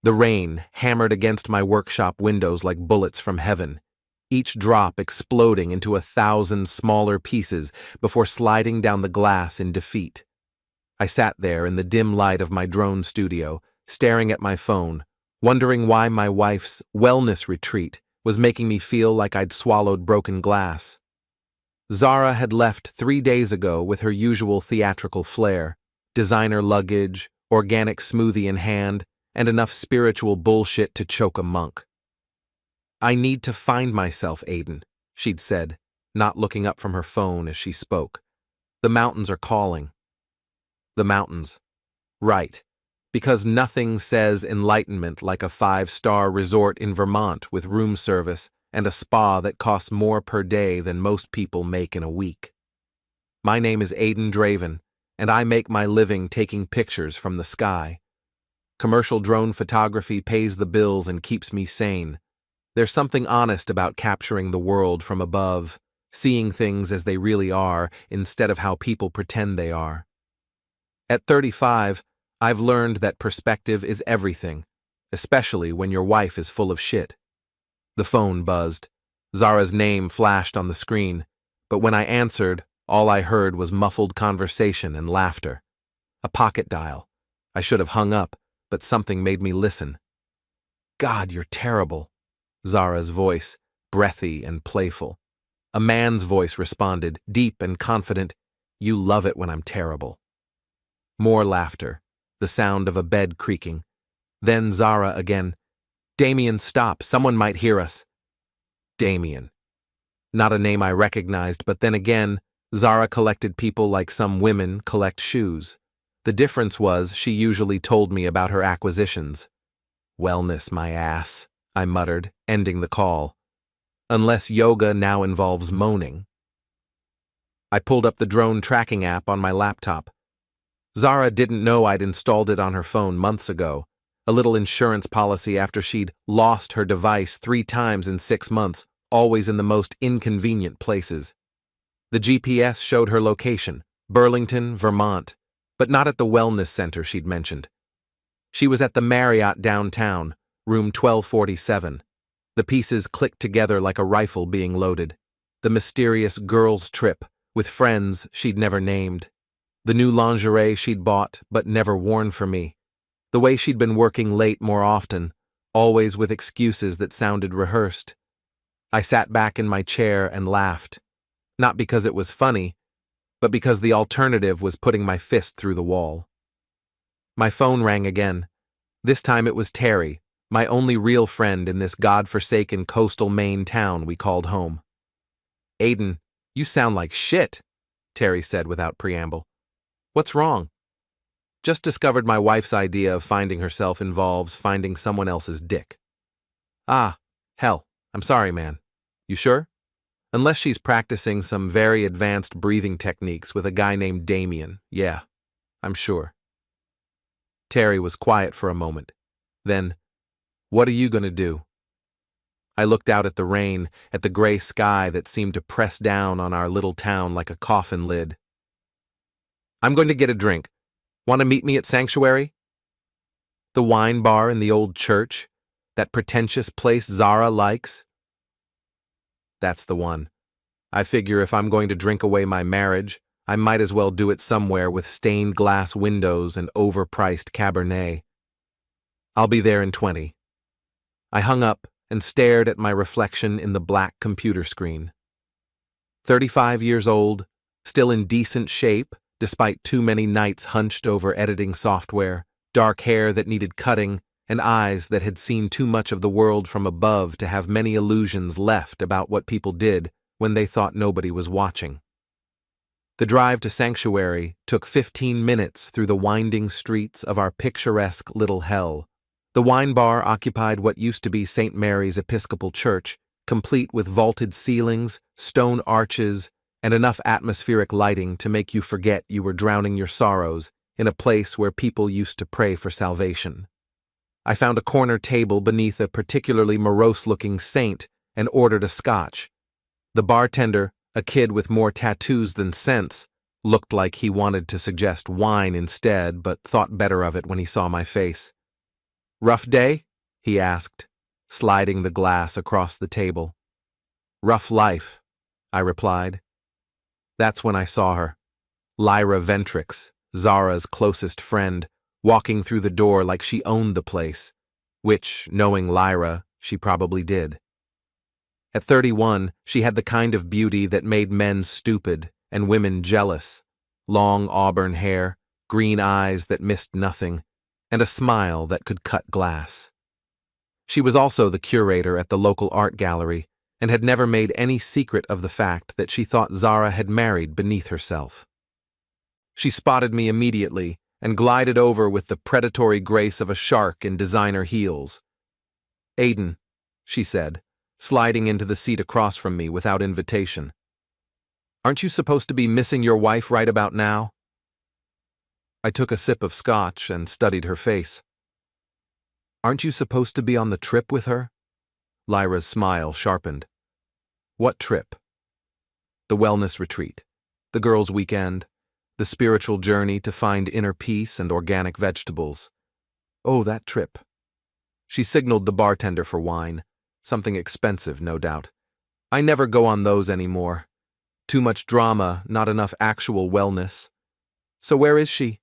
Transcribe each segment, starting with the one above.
The rain hammered against my workshop windows like bullets from heaven, each drop exploding into 1,000 smaller pieces before sliding down the glass in defeat. I sat there in the dim light of my drone studio, staring at my phone, wondering why my wife's wellness retreat was making me feel like I'd swallowed broken glass. Zara had left 3 days ago with her usual theatrical flair, designer luggage, organic smoothie in hand, and enough spiritual bullshit to choke a monk. "I need to find myself, Aiden," she'd said, not looking up from her phone as she spoke. "The mountains are calling." The mountains. Right. Because nothing says enlightenment like a 5-star resort in Vermont with room service and a spa that costs more per day than most people make in a week. My name is Aiden Draven, and I make my living taking pictures from the sky. Commercial drone photography pays the bills and keeps me sane. There's something honest about capturing the world from above, seeing things as they really are instead of how people pretend they are. At 35, I've learned that perspective is everything, especially when your wife is full of shit. The phone buzzed. Zara's name flashed on the screen, but when I answered, all I heard was muffled conversation and laughter. A pocket dial. I should have hung up, but something made me listen. "God, you're terrible." Zara's voice, breathy and playful. A man's voice responded, deep and confident, "You love it when I'm terrible." More laughter, the sound of a bed creaking. Then Zara again, "Damien, stop, someone might hear us." Damien. Not a name I recognized, but then again, Zara collected people like some women collect shoes. The difference was she usually told me about her acquisitions. "Wellness, my ass," I muttered, ending the call. "Unless yoga now involves moaning." I pulled up the drone tracking app on my laptop. Zara didn't know I'd installed it on her phone months ago, a little insurance policy after she'd lost her device 3 times in 6 months, always in the most inconvenient places. The GPS showed her location, Burlington, Vermont, but not at the wellness center she'd mentioned. She was at the Marriott downtown, room 1247. The pieces clicked together like a rifle being loaded. The mysterious girls' trip, with friends she'd never named. The new lingerie she'd bought but never worn for me. The way she'd been working late more often, always with excuses that sounded rehearsed. I sat back in my chair and laughed. Not because it was funny, but because the alternative was putting my fist through the wall. My phone rang again. This time it was Terry, my only real friend in this godforsaken coastal Maine town we called home. "Aiden, you sound like shit," Terry said without preamble. "What's wrong?" "Just discovered my wife's idea of finding herself involves finding someone else's dick." "Ah, hell, I'm sorry, man. You sure? Unless she's practicing some very advanced breathing techniques with a guy named Damien, yeah, I'm sure." Terry was quiet for a moment. Then, "What are you going to do?" I looked out at the rain, at the gray sky that seemed to press down on our little town like a coffin lid. "I'm going to get a drink. Want to meet me at Sanctuary?" "The wine bar in the old church? That pretentious place Zara likes?" "That's the one. I figure if I'm going to drink away my marriage, I might as well do it somewhere with stained glass windows and overpriced Cabernet. I'll be there in 20. I hung up and stared at my reflection in the black computer screen. 35 years old, still in decent shape, despite too many nights hunched over editing software, dark hair that needed cutting, and eyes that had seen too much of the world from above to have many illusions left about what people did when they thought nobody was watching. The drive to Sanctuary took 15 minutes through the winding streets of our picturesque little hell. The wine bar occupied what used to be St. Mary's Episcopal Church, complete with vaulted ceilings, stone arches, and enough atmospheric lighting to make you forget you were drowning your sorrows in a place where people used to pray for salvation. I found a corner table beneath a particularly morose-looking saint and ordered a scotch. The bartender, a kid with more tattoos than sense, looked like he wanted to suggest wine instead, but thought better of it when he saw my face. Rough day? He asked, sliding the glass across the table. Rough life, I replied. That's when I saw her. Lyra Ventrix, Zara's closest friend, walking through the door like she owned the place, which, knowing Lyra, she probably did. At 31, she had the kind of beauty that made men stupid and women jealous. Long auburn hair, green eyes that missed nothing, and a smile that could cut glass. She was also the curator at the local art gallery and had never made any secret of the fact that she thought Zara had married beneath herself. She spotted me immediately and glided over with the predatory grace of a shark in designer heels. Aiden, she said, sliding into the seat across from me without invitation. Aren't you supposed to be missing your wife right about now? I took a sip of scotch and studied her face. Aren't you supposed to be on the trip with her? Lyra's smile sharpened. What trip? The wellness retreat, the girls' weekend, the spiritual journey to find inner peace and organic vegetables. Oh, that trip. She signaled the bartender for wine, something expensive, no doubt. I never go on those anymore. Too much drama, not enough actual wellness. So where is she?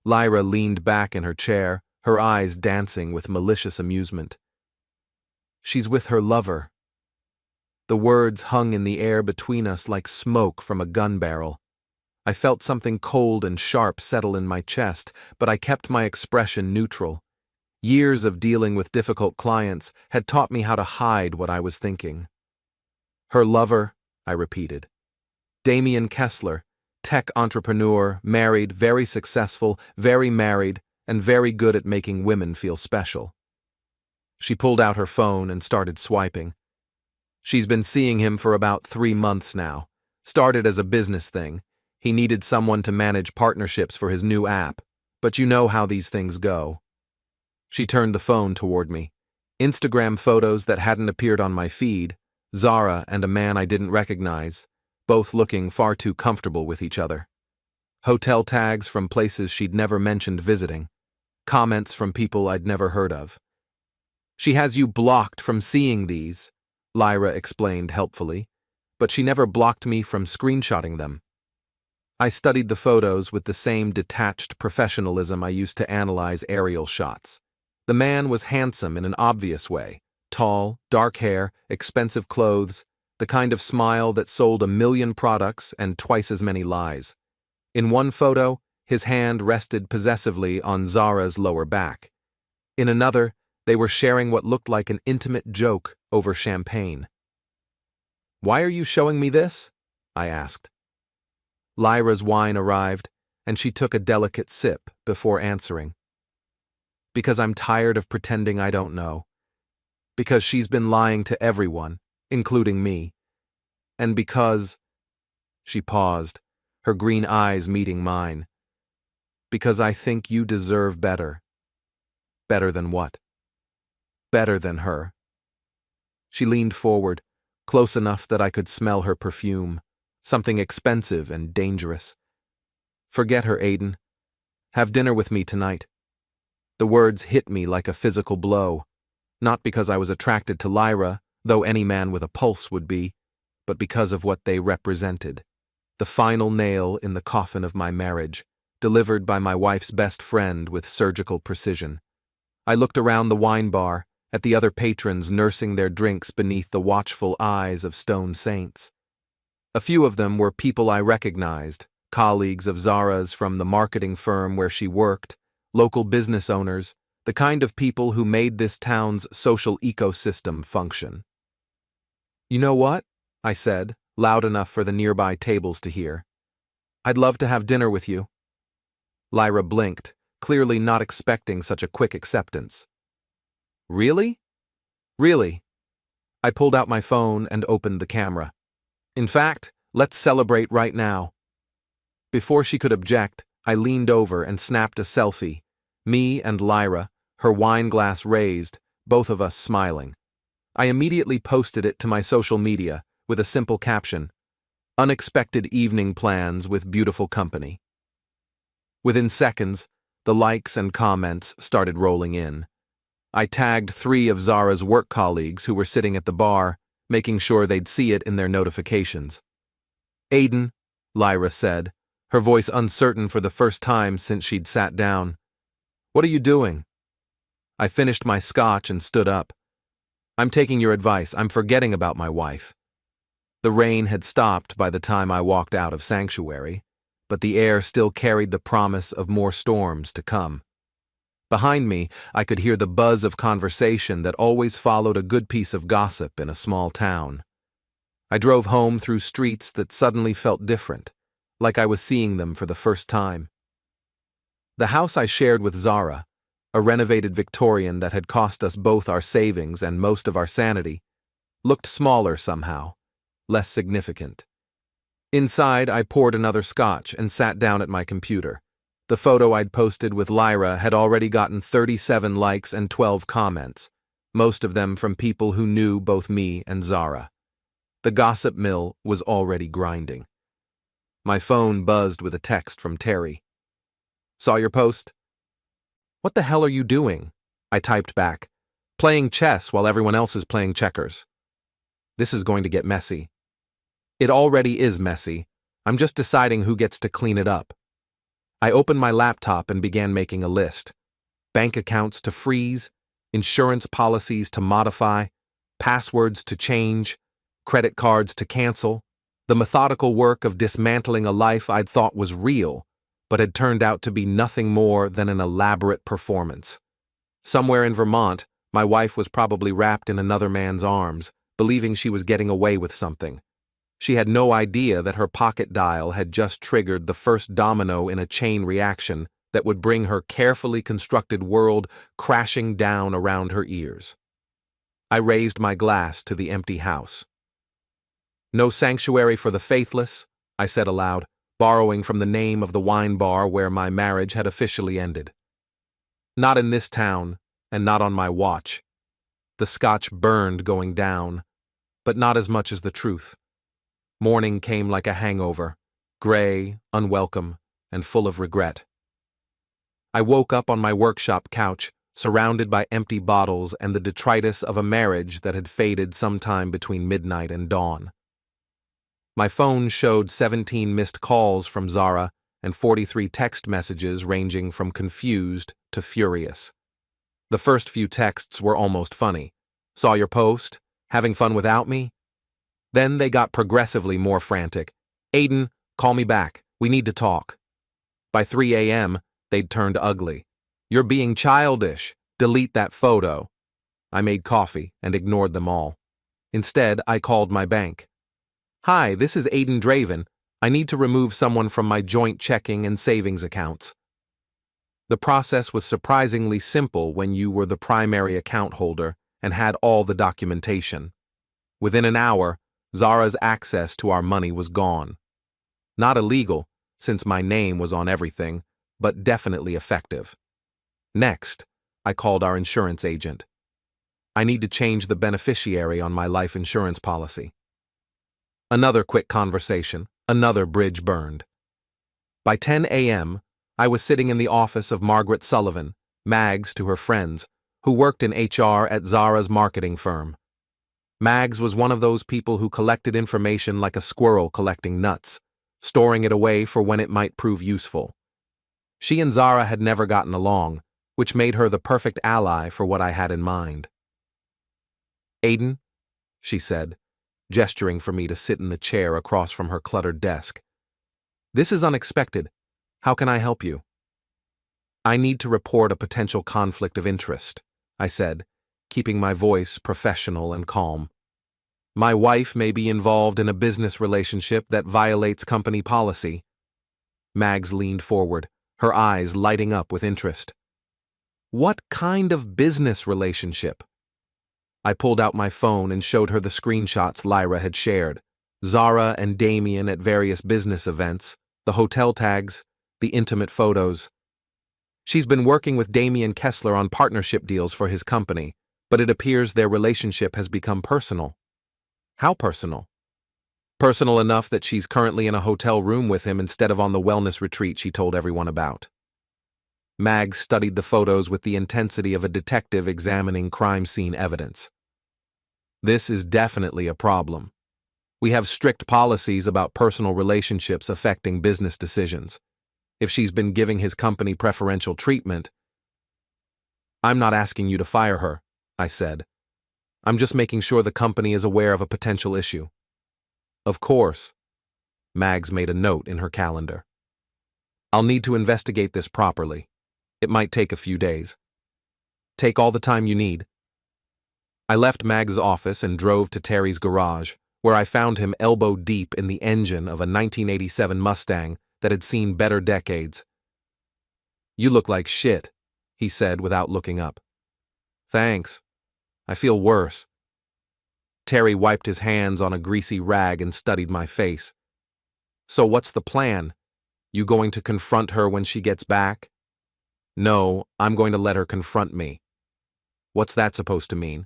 Lyra leaned back in her chair, her eyes dancing with malicious amusement. She's with her lover. The words hung in the air between us like smoke from a gun barrel. I felt something cold and sharp settle in my chest, but I kept my expression neutral. Years of dealing with difficult clients had taught me how to hide what I was thinking. Her lover, I repeated. Damien Kessler, tech entrepreneur, married, very successful, very married, and very good at making women feel special. She pulled out her phone and started swiping. She's been seeing him for about 3 months now. Started as a business thing. He needed someone to manage partnerships for his new app, but you know how these things go. She turned the phone toward me. Instagram photos that hadn't appeared on my feed, Zara and a man I didn't recognize, both looking far too comfortable with each other. Hotel tags from places she'd never mentioned visiting. Comments from people I'd never heard of. She has you blocked from seeing these, Lyra explained helpfully, but she never blocked me from screenshotting them. I studied the photos with the same detached professionalism I used to analyze aerial shots. The man was handsome in an obvious way. Tall, dark hair, expensive clothes, the kind of smile that sold 1 million products and twice as many lies. In one photo, his hand rested possessively on Zara's lower back. In another, they were sharing what looked like an intimate joke over champagne. "Why are you showing me this?" I asked. Lyra's wine arrived, and she took a delicate sip before answering. Because I'm tired of pretending I don't know. Because she's been lying to everyone, including me. And because... She paused, her green eyes meeting mine. Because I think you deserve better. Better than what? Better than her. She leaned forward, close enough that I could smell her perfume, something expensive and dangerous. Forget her, Aiden. Have dinner with me tonight. The words hit me like a physical blow, not because I was attracted to Lyra, though any man with a pulse would be, but because of what they represented. The final nail in the coffin of my marriage, delivered by my wife's best friend with surgical precision. I looked around the wine bar, at the other patrons nursing their drinks beneath the watchful eyes of stone saints. A few of them were people I recognized, colleagues of Zara's from the marketing firm where she worked, local business owners, the kind of people who made this town's social ecosystem function. "You know what?" I said, loud enough for the nearby tables to hear. "I'd love to have dinner with you." Lyra blinked, clearly not expecting such a quick acceptance. "Really?" "Really." I pulled out my phone and opened the camera. "In fact, let's celebrate right now." Before she could object, I leaned over and snapped a selfie, me and Lyra, her wine glass raised, both of us smiling. I immediately posted it to my social media with a simple caption, "Unexpected evening plans with beautiful company." Within seconds, the likes and comments started rolling in. I tagged 3 of Zara's work colleagues who were sitting at the bar, making sure they'd see it in their notifications. "Aiden," Lyra said, her voice uncertain for the first time since she'd sat down. "What are you doing?" I finished my scotch and stood up. "I'm taking your advice. I'm forgetting about my wife." The rain had stopped by the time I walked out of Sanctuary, but the air still carried the promise of more storms to come. Behind me, I could hear the buzz of conversation that always followed a good piece of gossip in a small town. I drove home through streets that suddenly felt different, like I was seeing them for the first time. The house I shared with Zara, a renovated Victorian that had cost us both our savings and most of our sanity, looked smaller somehow, less significant. Inside, I poured another scotch and sat down at my computer. The photo I'd posted with Lyra had already gotten 37 likes and 12 comments, most of them from people who knew both me and Zara. The gossip mill was already grinding. My phone buzzed with a text from Terry. "Saw your post?" "What the hell are you doing?" I typed back. "Playing chess while everyone else is playing checkers." "This is going to get messy." "It already is messy. I'm just deciding who gets to clean it up." I opened my laptop and began making a list. Bank accounts to freeze, insurance policies to modify, passwords to change, credit cards to cancel, the methodical work of dismantling a life I'd thought was real, but had turned out to be nothing more than an elaborate performance. Somewhere in Vermont, my wife was probably wrapped in another man's arms, believing she was getting away with something. She had no idea that her pocket dial had just triggered the first domino in a chain reaction that would bring her carefully constructed world crashing down around her ears. I raised my glass to the empty house. "No sanctuary for the faithless," I said aloud, borrowing from the name of the wine bar where my marriage had officially ended. "Not in this town, and not on my watch." The scotch burned going down, but not as much as the truth. Morning came like a hangover, gray, unwelcome, and full of regret. I woke up on my workshop couch, surrounded by empty bottles and the detritus of a marriage that had faded sometime between midnight and dawn. My phone showed 17 missed calls from Zara and 43 text messages ranging from confused to furious. The first few texts were almost funny. "Saw your post? Having fun without me?" Then they got progressively more frantic. "Aiden, call me back. We need to talk." By 3 a.m., they'd turned ugly. "You're being childish. Delete that photo." I made coffee and ignored them all. Instead, I called my bank. "Hi, this is Aiden Draven. I need to remove someone from my joint checking and savings accounts." The process was surprisingly simple when you were the primary account holder and had all the documentation. Within an hour, Zara's access to our money was gone. Not illegal, since my name was on everything, but definitely effective. Next, I called our insurance agent. "I need to change the beneficiary on my life insurance policy." Another quick conversation, another bridge burned. By 10 a.m., I was sitting in the office of Margaret Sullivan, Mags to her friends, who worked in HR at Zara's marketing firm. Mags was one of those people who collected information like a squirrel collecting nuts, storing it away for when it might prove useful. She and Zara had never gotten along, which made her the perfect ally for what I had in mind. "Aiden," she said, gesturing for me to sit in the chair across from her cluttered desk. "This is unexpected. How can I help you?" "I need to report a potential conflict of interest," I said, keeping my voice professional and calm. "My wife may be involved in a business relationship that violates company policy." Mags leaned forward, her eyes lighting up with interest. "What kind of business relationship?" I pulled out my phone and showed her the screenshots Lyra had shared. Zara and Damien at various business events, the hotel tags, the intimate photos. "She's been working with Damien Kessler on partnership deals for his company, but it appears their relationship has become personal." "How personal?" "Personal enough that she's currently in a hotel room with him instead of on the wellness retreat she told everyone about." Mag studied the photos with the intensity of a detective examining crime scene evidence. This is definitely a problem. We have strict policies about personal relationships affecting business decisions. If she's been giving his company preferential treatment, I'm not asking you to fire her, I said. I'm just making sure the company is aware of a potential issue. Of course. Mags made a note in her calendar. I'll need to investigate this properly. It might take a few days. Take all the time you need. I left Mag's office and drove to Terry's garage, where I found him elbow deep in the engine of a 1987 Mustang that had seen better decades. You look like shit, he said without looking up. Thanks. I feel worse. Terry wiped his hands on a greasy rag and studied my face. So what's the plan? You going to confront her when she gets back? No, I'm going to let her confront me. What's that supposed to mean?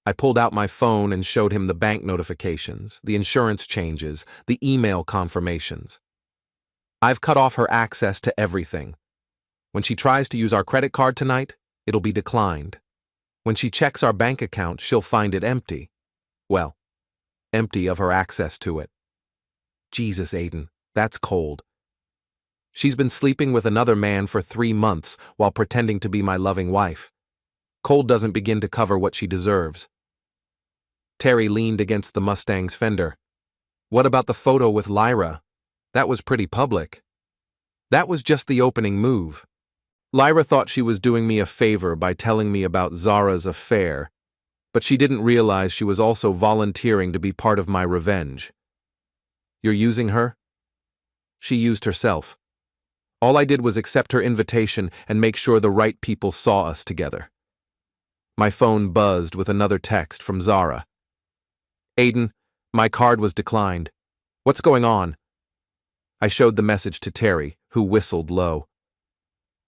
I pulled out my phone and showed him the bank notifications, the insurance changes, the email confirmations. I've cut off her access to everything. When she tries to use our credit card tonight, it'll be declined. When she checks our bank account, she'll find it empty. Well, empty of her access to it. Jesus, Aiden, that's cold. She's been sleeping with another man for 3 months while pretending to be my loving wife. Cold doesn't begin to cover what she deserves. Terry leaned against the Mustang's fender. What about the photo with Lyra? That was pretty public. That was just the opening move. Lyra thought she was doing me a favor by telling me about Zara's affair, but she didn't realize she was also volunteering to be part of my revenge. You're using her? She used herself. All I did was accept her invitation and make sure the right people saw us together. My phone buzzed with another text from Zara. Aiden, my card was declined. What's going on? I showed the message to Terry, who whistled low.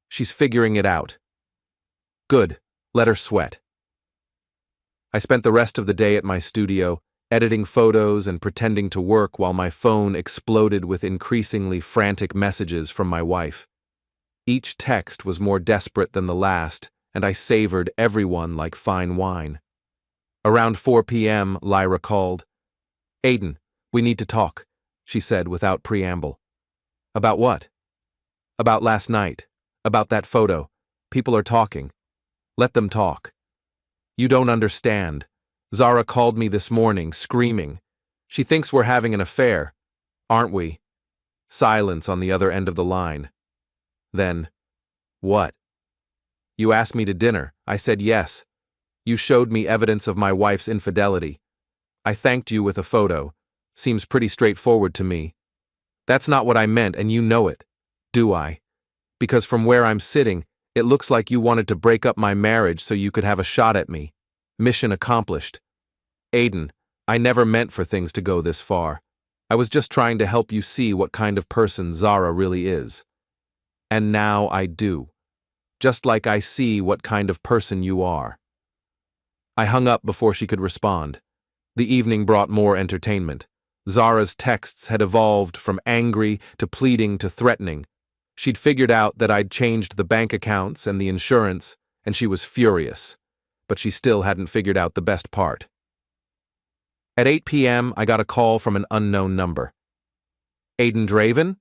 She's figuring it out. Good, let her sweat. I spent the rest of the day at my studio, editing photos and pretending to work while my phone exploded with increasingly frantic messages from my wife. Each text was more desperate than the last, and I savored every one like fine wine. Around 4 p.m., Lyra called. Aiden, we need to talk, she said without preamble. About what? About last night. About that photo. People are talking. Let them talk. You don't understand. Zara called me this morning, screaming. She thinks we're having an affair. Aren't we? Silence on the other end of the line. Then, what? You asked me to dinner. I said yes. You showed me evidence of my wife's infidelity. I thanked you with a photo. Seems pretty straightforward to me. That's not what I meant, and you know it. Do I? Because from where I'm sitting, it looks like you wanted to break up my marriage so you could have a shot at me. Mission accomplished. Aiden, I never meant for things to go this far. I was just trying to help you see what kind of person Zara really is. And now I do. Just like I see what kind of person you are. I hung up before she could respond. The evening brought more entertainment. Zara's texts had evolved from angry to pleading to threatening. She'd figured out that I'd changed the bank accounts and the insurance, and she was furious. But she still hadn't figured out the best part. At 8 p.m., I got a call from an unknown number. Aiden Draven?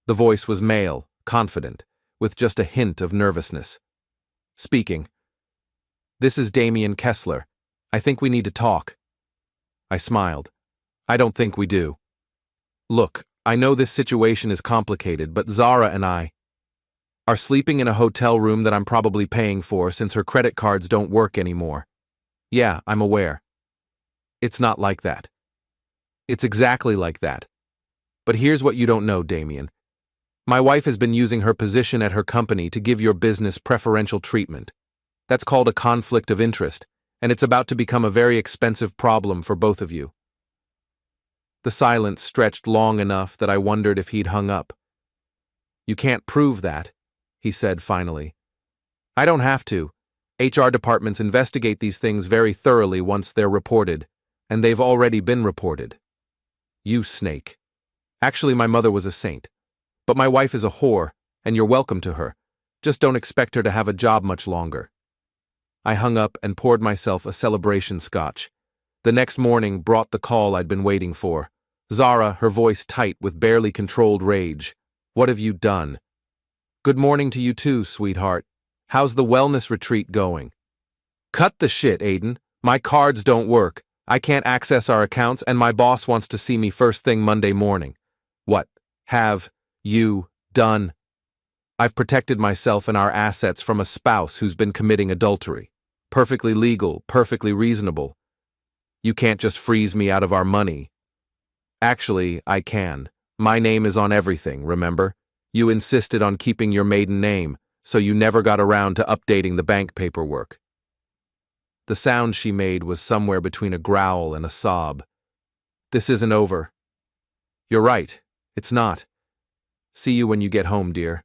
The voice was male, confident, with just a hint of nervousness. Speaking. This is Damien Kessler. I think we need to talk. I smiled. I don't think we do. Look, I know this situation is complicated, but Zara and I are sleeping in a hotel room that I'm probably paying for since her credit cards don't work anymore. Yeah, I'm aware. It's not like that. It's exactly like that. But here's what you don't know, Damien. My wife has been using her position at her company to give your business preferential treatment. That's called a conflict of interest, and it's about to become a very expensive problem for both of you. The silence stretched long enough that I wondered if he'd hung up. You can't prove that, he said finally. I don't have to. HR departments investigate these things very thoroughly once they're reported, and they've already been reported. You snake. Actually, my mother was a saint. But my wife is a whore, and you're welcome to her. Just don't expect her to have a job much longer. I hung up and poured myself a celebration scotch. The next morning brought the call I'd been waiting for. Zara, her voice tight with barely controlled rage. What have you done? Good morning to you too, sweetheart. How's the wellness retreat going? Cut the shit, Aiden. My cards don't work. I can't access our accounts and my boss wants to see me first thing Monday morning. What have you done? I've protected myself and our assets from a spouse who's been committing adultery. Perfectly legal, perfectly reasonable. You can't just freeze me out of our money. Actually, I can. My name is on everything, remember? You insisted on keeping your maiden name, so you never got around to updating the bank paperwork. The sound she made was somewhere between a growl and a sob. This isn't over. You're right, it's not. See you when you get home, dear.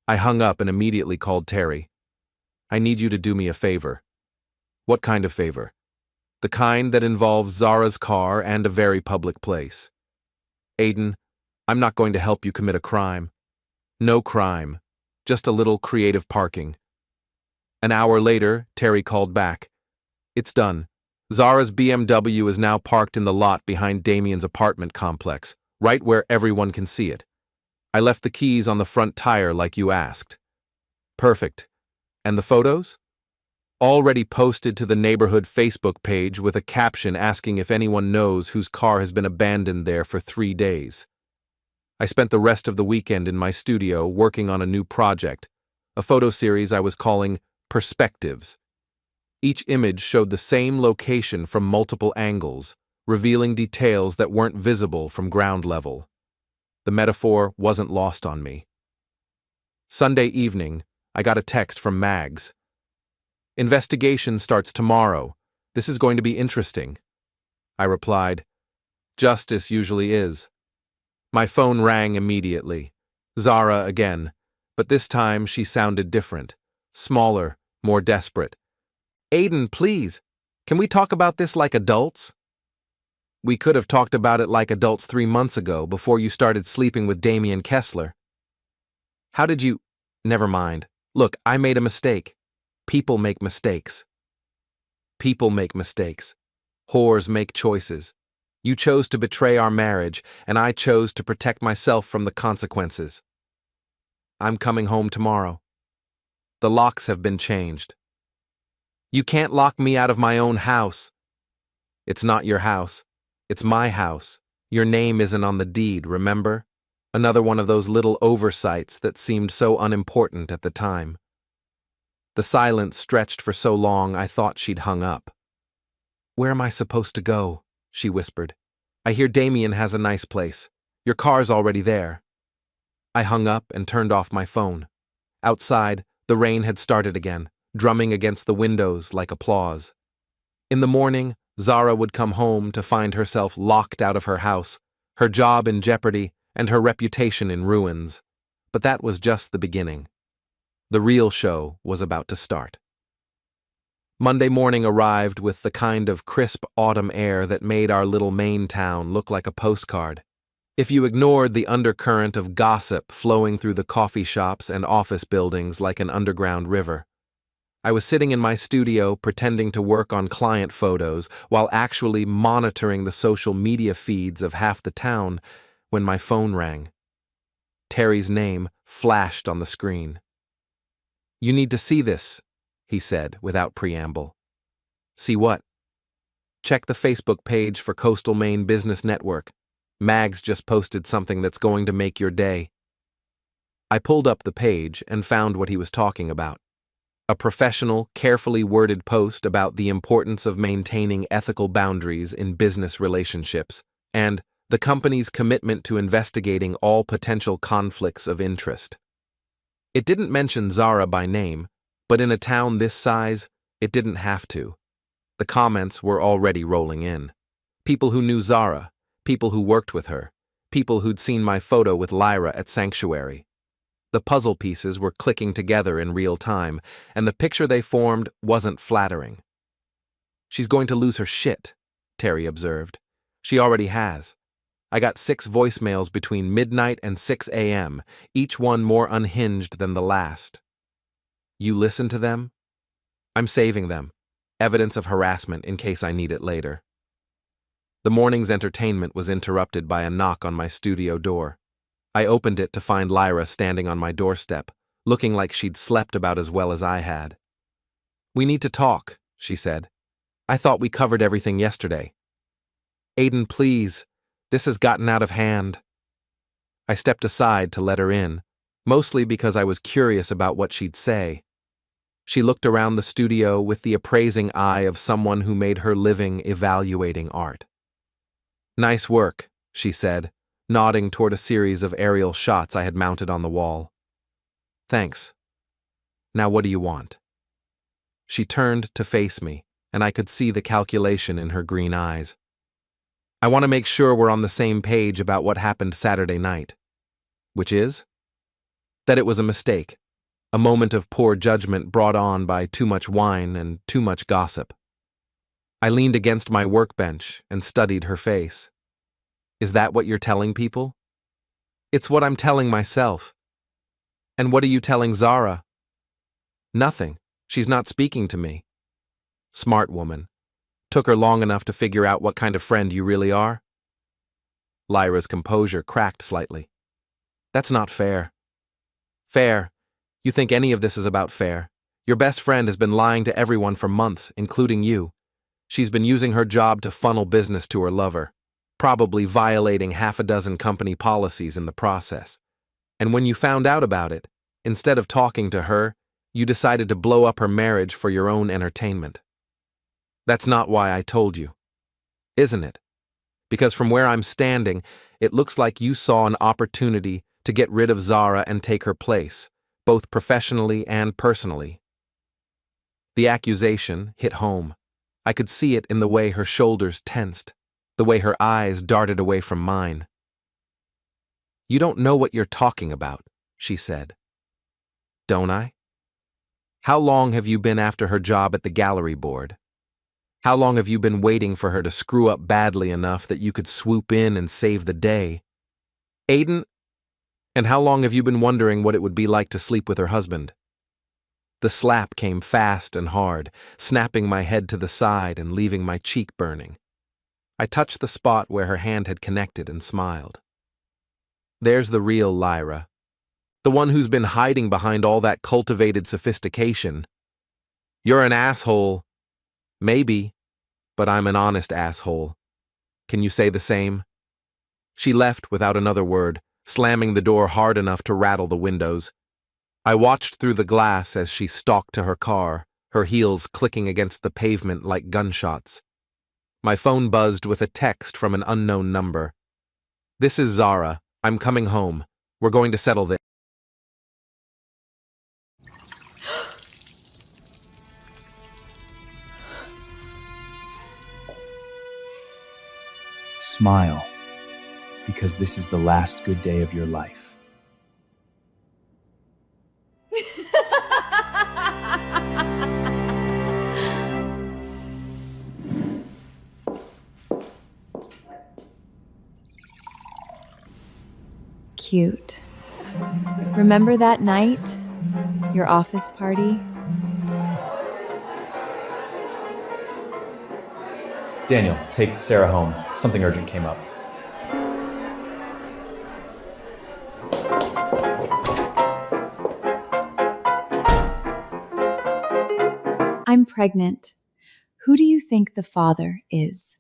I hung up and immediately called Terry. I need you to do me a favor. What kind of favor? The kind that involves Zara's car and a very public place. Aiden, I'm not going to help you commit a crime. No crime, just a little creative parking. An hour later, Terry called back. It's done. Zara's BMW is now parked in the lot behind Damien's apartment complex, right where everyone can see it. I left the keys on the front tire like you asked. Perfect. And the photos? Already posted to the neighborhood Facebook page with a caption asking if anyone knows whose car has been abandoned there for 3 days. I spent the rest of the weekend in my studio working on a new project, a photo series I was calling Perspectives. Each image showed the same location from multiple angles, revealing details that weren't visible from ground level. The metaphor wasn't lost on me. Sunday evening, I got a text from Mags. Investigation starts tomorrow. This is going to be interesting. I replied, Justice usually is. My phone rang immediately. Zara again, but this time she sounded different, smaller, more desperate. Aiden, please, can we talk about this like adults? We could have talked about it like adults 3 months ago before you started sleeping with Damien Kessler. How did you... Never mind. Look, I made a mistake. People make mistakes. People make mistakes. Whores make choices. You chose to betray our marriage, and I chose to protect myself from the consequences. I'm coming home tomorrow. The locks have been changed. You can't lock me out of my own house. It's not your house. It's my house. Your name isn't on the deed, remember? Another one of those little oversights that seemed so unimportant at the time. The silence stretched for so long I thought she'd hung up. Where am I supposed to go? She whispered. I hear Damien has a nice place. Your car's already there. I hung up and turned off my phone. Outside, the rain had started again, drumming against the windows like applause. In the morning, Zara would come home to find herself locked out of her house, her job in jeopardy, and her reputation in ruins. But that was just the beginning. The real show was about to start. Monday morning arrived with the kind of crisp autumn air that made our little Maine town look like a postcard. If you ignored the undercurrent of gossip flowing through the coffee shops and office buildings like an underground river. I was sitting in my studio pretending to work on client photos while actually monitoring the social media feeds of half the town when my phone rang. Terry's name flashed on the screen. You need to see this, he said without preamble. See what? Check the Facebook page for Coastal Maine Business Network. Mags just posted something that's going to make your day. I pulled up the page and found what he was talking about. A professional, carefully worded post about the importance of maintaining ethical boundaries in business relationships, and the company's commitment to investigating all potential conflicts of interest. It didn't mention Zara by name, but in a town this size, it didn't have to. The comments were already rolling in. People who knew Zara, people who worked with her, people who'd seen my photo with Lyra at Sanctuary. The puzzle pieces were clicking together in real time, and the picture they formed wasn't flattering. She's going to lose her shit, Terry observed. She already has. I got 6 voicemails between midnight and 6 a.m., each one more unhinged than the last. You listen to them? I'm saving them. Evidence of harassment in case I need it later. The morning's entertainment was interrupted by a knock on my studio door. I opened it to find Lyra standing on my doorstep, looking like she'd slept about as well as I had. "We need to talk," she said. "I thought we covered everything yesterday." "Aiden, please. This has gotten out of hand." I stepped aside to let her in, mostly because I was curious about what she'd say. She looked around the studio with the appraising eye of someone who made her living evaluating art. "Nice work," she said, nodding toward a series of aerial shots I had mounted on the wall. "Thanks. Now what do you want?" She turned to face me, and I could see the calculation in her green eyes. "I want to make sure we're on the same page about what happened Saturday night." "Which is?" "That it was a mistake, a moment of poor judgment brought on by too much wine and too much gossip." I leaned against my workbench and studied her face. "Is that what you're telling people?" "It's what I'm telling myself." "And what are you telling Zara?" "Nothing. She's not speaking to me." "Smart woman. Took her long enough to figure out what kind of friend you really are?" Lyra's composure cracked slightly. "That's not fair." "Fair? You think any of this is about fair? Your best friend has been lying to everyone for months, including you. She's been using her job to funnel business to her lover, probably violating 6 company policies in the process. And when you found out about it, instead of talking to her, you decided to blow up her marriage for your own entertainment. That's not why I told you, isn't it? Because from where I'm standing, it looks like you saw an opportunity to get rid of Zara and take her place, both professionally and personally." The accusation hit home. I could see it in the way her shoulders tensed, the way her eyes darted away from mine. "You don't know what you're talking about," she said. "Don't I? How long have you been after her job at the gallery board? How long have you been waiting for her to screw up badly enough that you could swoop in and save the day? Aiden, and how long have you been wondering what it would be like to sleep with her husband?" The slap came fast and hard, snapping my head to the side and leaving my cheek burning. I touched the spot where her hand had connected and smiled. "There's the real Lyra. The one who's been hiding behind all that cultivated sophistication. You're an asshole. Maybe, but I'm an honest asshole. Can you say the same?" She left without another word, slamming the door hard enough to rattle the windows. I watched through the glass as she stalked to her car, her heels clicking against the pavement like gunshots. My phone buzzed with a text from an unknown number. "This is Zara. I'm coming home. We're going to settle this." Smile, because this is the last good day of your life. Cute. Remember that night? Your office party? Daniel, take Sarah home. Something urgent came up. I'm pregnant. Who do you think the father is?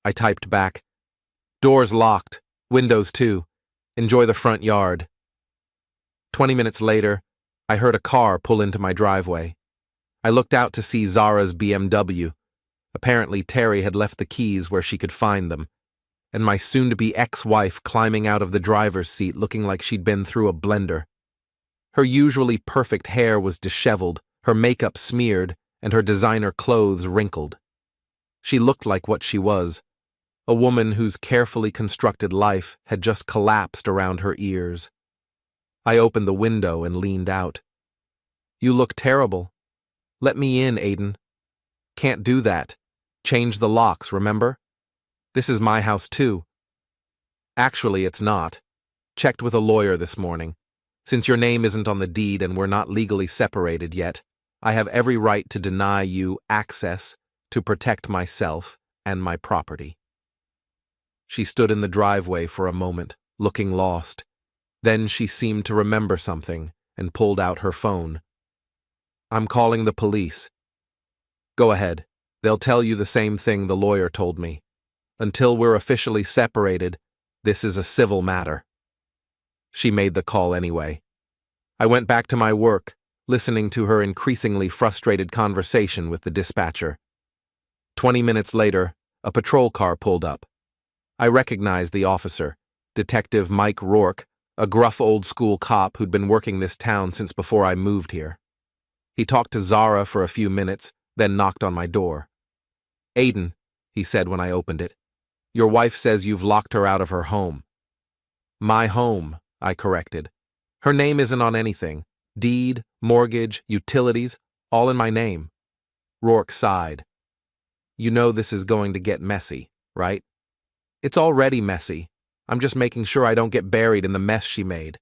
I typed back. "Doors locked. Windows too. Enjoy the front yard." 20 minutes later, I heard a car pull into my driveway. I looked out to see Zara's BMW. Apparently, Terry had left the keys where she could find them, and my soon-to-be ex-wife climbing out of the driver's seat looking like she'd been through a blender. Her usually perfect hair was disheveled, her makeup smeared, and her designer clothes wrinkled. She looked like what she was, a woman whose carefully constructed life had just collapsed around her ears. I opened the window and leaned out. "You look terrible. Let me in, Aiden." "Can't do that. Change the locks, remember? This is my house too." "Actually, it's not. Checked with a lawyer this morning. Since your name isn't on the deed and we're not legally separated yet, I have every right to deny you access to protect myself and my property." She stood in the driveway for a moment, looking lost. Then she seemed to remember something and pulled out her phone. "I'm calling the police." "Go ahead. They'll tell you the same thing the lawyer told me. Until we're officially separated, this is a civil matter." She made the call anyway. I went back to my work, listening to her increasingly frustrated conversation with the dispatcher. 20 minutes later, a patrol car pulled up. I recognized the officer, Detective Mike Rourke, a gruff old-school cop who'd been working this town since before I moved here. He talked to Zara for a few minutes, then knocked on my door. "Aiden," he said when I opened it, "your wife says you've locked her out of her home." "My home," I corrected. "Her name isn't on anything. Deed, mortgage, utilities, all in my name." Rourke sighed. "You know this is going to get messy, right?" "It's already messy. I'm just making sure I don't get buried in the mess she made."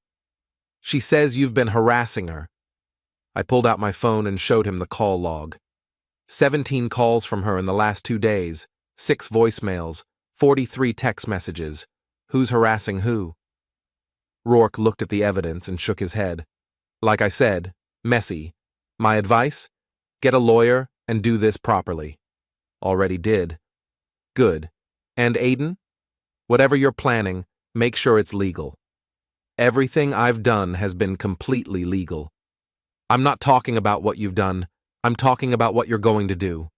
"She says you've been harassing her." I pulled out my phone and showed him the call log. 17 calls from her in the last 2 days, 6 voicemails, 43 text messages. Who's harassing who? Rourke looked at the evidence and shook his head. "Like I said, messy. My advice? Get a lawyer and do this properly." "Already did." "Good. And Aiden? Whatever you're planning, make sure it's legal." "Everything I've done has been completely legal." "I'm not talking about what you've done. I'm talking about what you're going to do."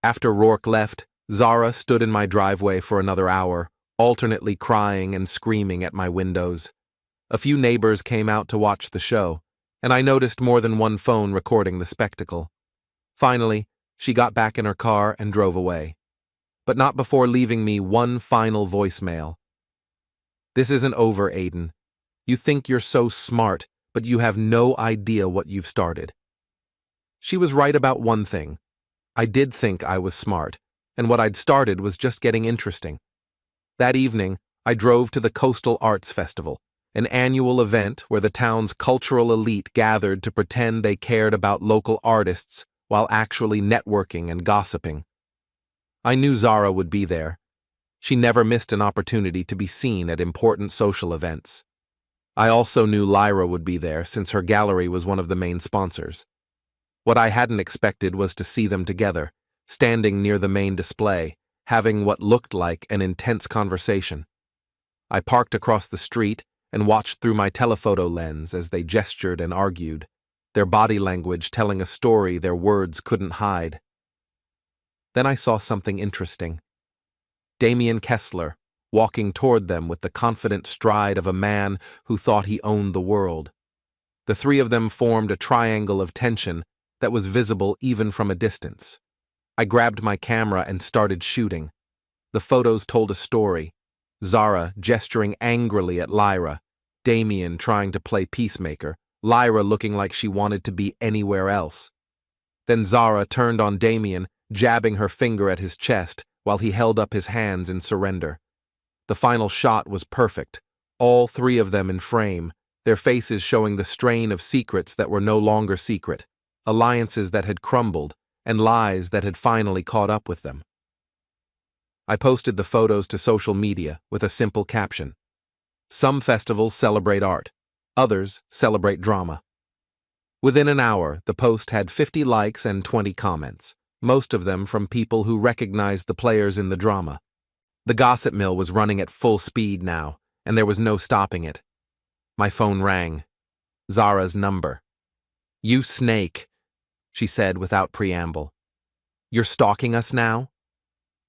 After Rourke left, Zara stood in my driveway for another hour, alternately crying and screaming at my windows. A few neighbors came out to watch the show, and I noticed more than one phone recording the spectacle. Finally, she got back in her car and drove away. But not before leaving me one final voicemail. "This isn't over, Aiden. You think you're so smart, but you have no idea what you've started." She was right about one thing. I did think I was smart, and what I'd started was just getting interesting. That evening, I drove to the Coastal Arts Festival, an annual event where the town's cultural elite gathered to pretend they cared about local artists while actually networking and gossiping. I knew Zara would be there. She never missed an opportunity to be seen at important social events. I also knew Lyra would be there since her gallery was one of the main sponsors. What I hadn't expected was to see them together, standing near the main display, having what looked like an intense conversation. I parked across the street and watched through my telephoto lens as they gestured and argued, their body language telling a story their words couldn't hide. Then I saw something interesting. Damien Kessler, walking toward them with the confident stride of a man who thought he owned the world. The three of them formed a triangle of tension that was visible even from a distance. I grabbed my camera and started shooting. The photos told a story. Zara gesturing angrily at Lyra, Damien trying to play peacemaker, Lyra looking like she wanted to be anywhere else. Then Zara turned on Damien, jabbing her finger at his chest while he held up his hands in surrender. The final shot was perfect, all three of them in frame, their faces showing the strain of secrets that were no longer secret, alliances that had crumbled, and lies that had finally caught up with them. I posted the photos to social media with a simple caption. Some festivals celebrate art, others celebrate drama. Within an hour, the post had 50 likes and 20 comments, most of them from people who recognized the players in the drama. The gossip mill was running at full speed now, and there was no stopping it. My phone rang. Zara's number. "You snake," she said without preamble. "You're stalking us now?"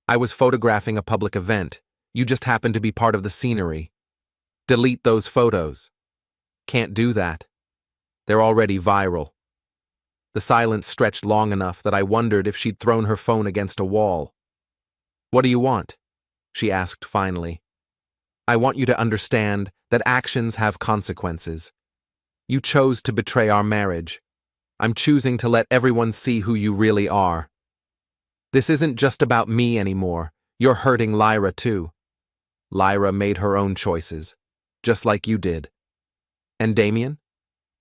"I was photographing a public event. You just happened to be part of the scenery." "Delete those photos." "Can't do that. They're already viral." The silence stretched long enough that I wondered if she'd thrown her phone against a wall. "What do you want?" she asked finally. I want you to understand that actions have consequences. You chose to betray our marriage. I'm choosing to let everyone see who you really are. This isn't just about me anymore. You're hurting Lyra too. Lyra made her own choices, just like you did. And Damien?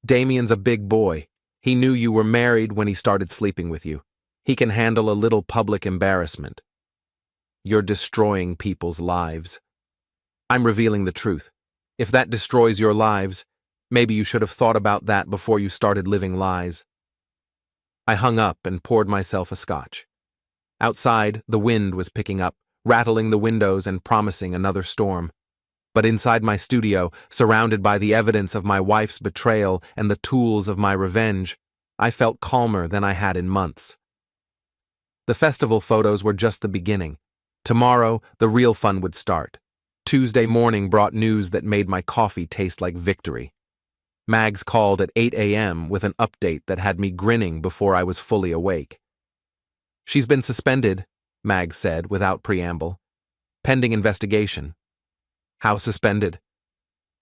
Damien's a big boy. He knew you were married when he started sleeping with you. He can handle a little public embarrassment. You're destroying people's lives. I'm revealing the truth. If that destroys your lives, maybe you should have thought about that before you started living lies. I hung up and poured myself a scotch. Outside, the wind was picking up, rattling the windows and promising another storm. But inside my studio, surrounded by the evidence of my wife's betrayal and the tools of my revenge, I felt calmer than I had in months. The festival photos were just the beginning. Tomorrow, the real fun would start. Tuesday morning brought news that made my coffee taste like victory. Mags called at 8 a.m. with an update that had me grinning before I was fully awake. She's been suspended, Mags said without preamble. Pending investigation. How suspended?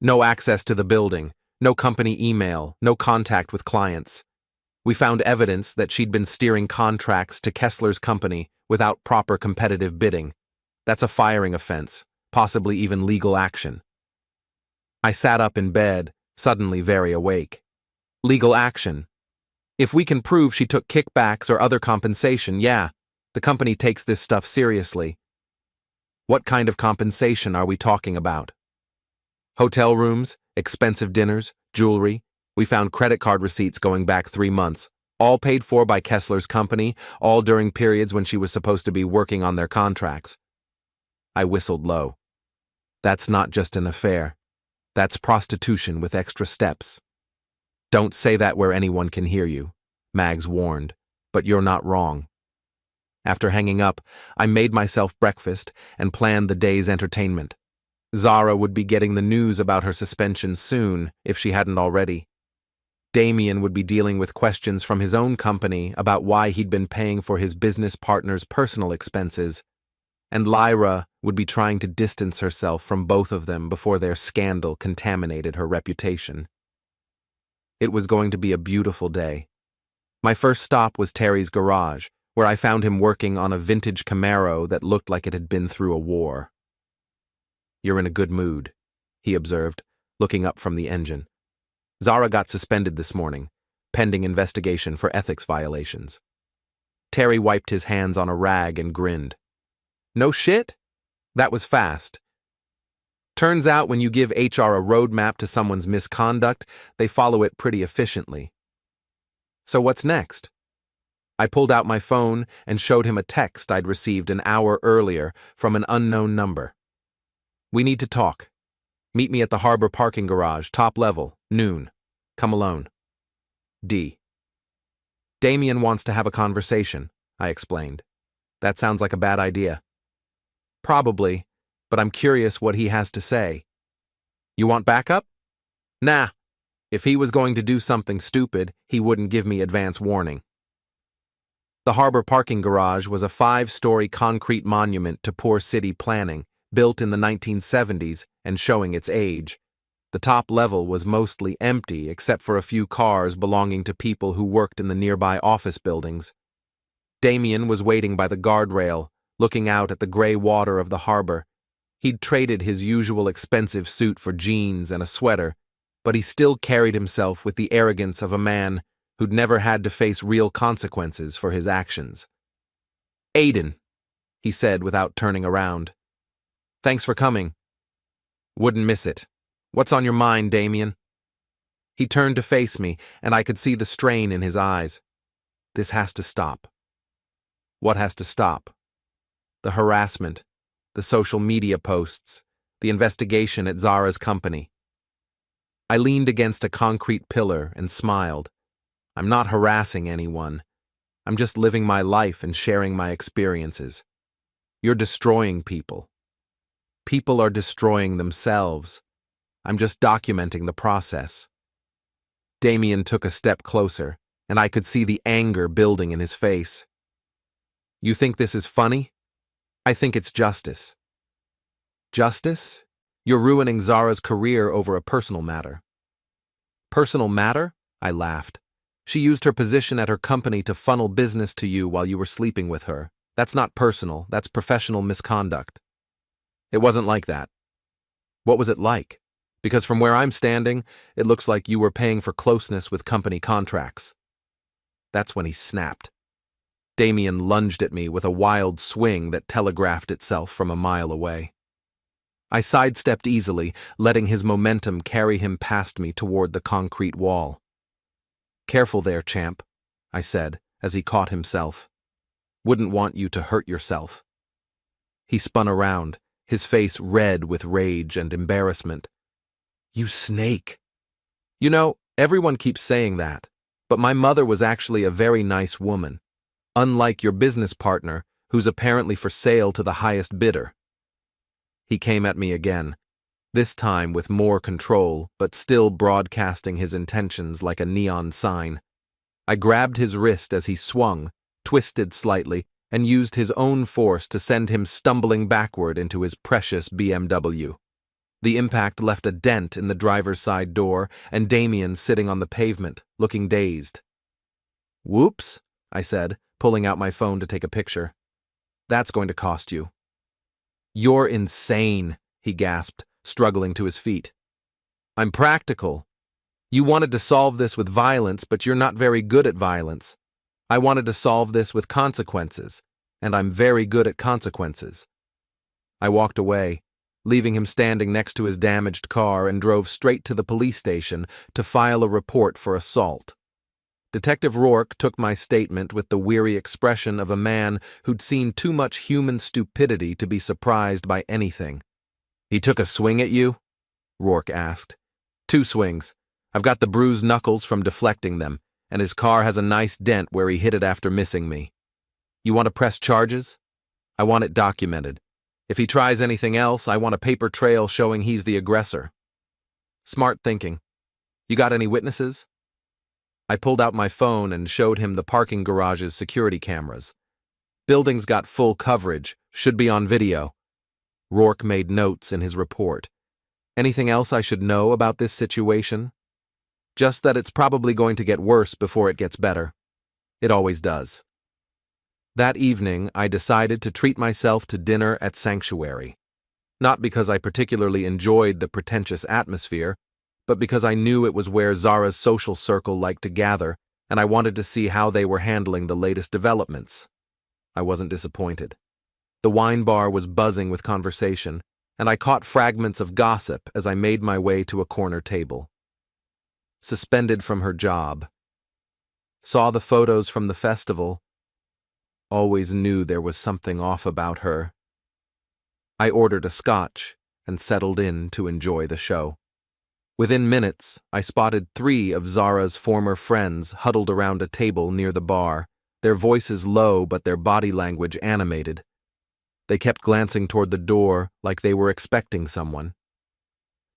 No access to the building, no company email, no contact with clients. We found evidence that she'd been steering contracts to Kessler's company without proper competitive bidding. That's a firing offense, possibly even legal action. I sat up in bed, suddenly very awake. Legal action. If we can prove she took kickbacks or other compensation, yeah, the company takes this stuff seriously. What kind of compensation are we talking about? Hotel rooms, expensive dinners, jewelry. We found credit card receipts going back 3 months, all paid for by Kessler's company, all during periods when she was supposed to be working on their contracts. I whistled low. That's not just an affair. That's prostitution with extra steps. Don't say that where anyone can hear you, Mags warned, but you're not wrong. After hanging up, I made myself breakfast and planned the day's entertainment. Zara would be getting the news about her suspension soon, if she hadn't already. Damien would be dealing with questions from his own company about why he'd been paying for his business partner's personal expenses, and Lyra would be trying to distance herself from both of them before their scandal contaminated her reputation. It was going to be a beautiful day. My first stop was Terry's garage, where I found him working on a vintage Camaro that looked like it had been through a war. You're in a good mood, he observed, looking up from the engine. Zara got suspended this morning, pending investigation for ethics violations. Terry wiped his hands on a rag and grinned. No shit? That was fast. Turns out when you give HR a roadmap to someone's misconduct, they follow it pretty efficiently. So what's next? I pulled out my phone and showed him a text I'd received an hour earlier from an unknown number. We need to talk. Meet me at the harbor parking garage, top level, noon. Come alone. D. Damien wants to have a conversation, I explained. That sounds like a bad idea. Probably, but I'm curious what he has to say. You want backup? Nah. If he was going to do something stupid, he wouldn't give me advance warning. The harbor parking garage was a 5-story concrete monument to poor city planning, built in the 1970s and showing its age. The top level was mostly empty except for a few cars belonging to people who worked in the nearby office buildings. Damien was waiting by the guardrail, looking out at the gray water of the harbor. He'd traded his usual expensive suit for jeans and a sweater, but he still carried himself with the arrogance of a man who'd never had to face real consequences for his actions. Aiden, he said without turning around. Thanks for coming. Wouldn't miss it. What's on your mind, Damien? He turned to face me, and I could see the strain in his eyes. This has to stop. What has to stop? The harassment, the social media posts, the investigation at Zara's company. I leaned against a concrete pillar and smiled. I'm not harassing anyone. I'm just living my life and sharing my experiences. You're destroying people. People are destroying themselves. I'm just documenting the process. Damien took a step closer, and I could see the anger building in his face. You think this is funny? I think it's justice. Justice? You're ruining Zara's career over a personal matter. Personal matter? I laughed. She used her position at her company to funnel business to you while you were sleeping with her. That's not personal, that's professional misconduct. It wasn't like that. What was it like? Because from where I'm standing, it looks like you were paying for closeness with company contracts. That's when he snapped. Damien lunged at me with a wild swing that telegraphed itself from a mile away. I sidestepped easily, letting his momentum carry him past me toward the concrete wall. "Careful there, champ," I said as he caught himself. "Wouldn't want you to hurt yourself." He spun around, his face red with rage and embarrassment. "You snake." You know, everyone keeps saying that, but my mother was actually a very nice woman, unlike your business partner, who's apparently for sale to the highest bidder. He came at me again, this time with more control, but still broadcasting his intentions like a neon sign. I grabbed his wrist as he swung, twisted slightly, and used his own force to send him stumbling backward into his precious BMW. The impact left a dent in the driver's side door, and Damien sitting on the pavement, looking dazed. "Whoops," I said, pulling out my phone to take a picture. "That's going to cost you." "You're insane," he gasped, struggling to his feet. "I'm practical. You wanted to solve this with violence, but you're not very good at violence. I wanted to solve this with consequences, and I'm very good at consequences." I walked away, leaving him standing next to his damaged car, and drove straight to the police station to file a report for assault. Detective Rourke took my statement with the weary expression of a man who'd seen too much human stupidity to be surprised by anything. "He took a swing at you?" Rourke asked. "2 swings. I've got the bruised knuckles from deflecting them, and his car has a nice dent where he hit it after missing me. You want to press charges? I want it documented. If he tries anything else, I want a paper trail showing he's the aggressor." "Smart thinking. You got any witnesses?" I pulled out my phone and showed him the parking garage's security cameras. "Building's got full coverage, should be on video." Rourke made notes in his report. "Anything else I should know about this situation?" "Just that it's probably going to get worse before it gets better. It always does." That evening, I decided to treat myself to dinner at Sanctuary. Not because I particularly enjoyed the pretentious atmosphere, but because I knew it was where Zara's social circle liked to gather, and I wanted to see how they were handling the latest developments. I wasn't disappointed. The wine bar was buzzing with conversation, and I caught fragments of gossip as I made my way to a corner table. Suspended from her job. Saw the photos from the festival. Always knew there was something off about her. I ordered a scotch and settled in to enjoy the show. Within minutes, I spotted 3 of Zara's former friends huddled around a table near the bar, their voices low but their body language animated. They kept glancing toward the door like they were expecting someone.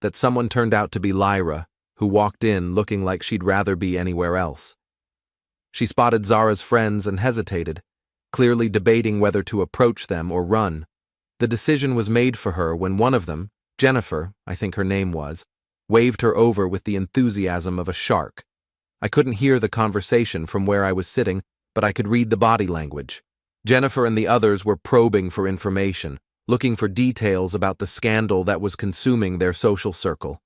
That someone turned out to be Lyra, who walked in looking like she'd rather be anywhere else. She spotted Zara's friends and hesitated, clearly debating whether to approach them or run. The decision was made for her when one of them, Jennifer, I think her name was, waved her over with the enthusiasm of a shark. I couldn't hear the conversation from where I was sitting, but I could read the body language. Jennifer and the others were probing for information, looking for details about the scandal that was consuming their social circle.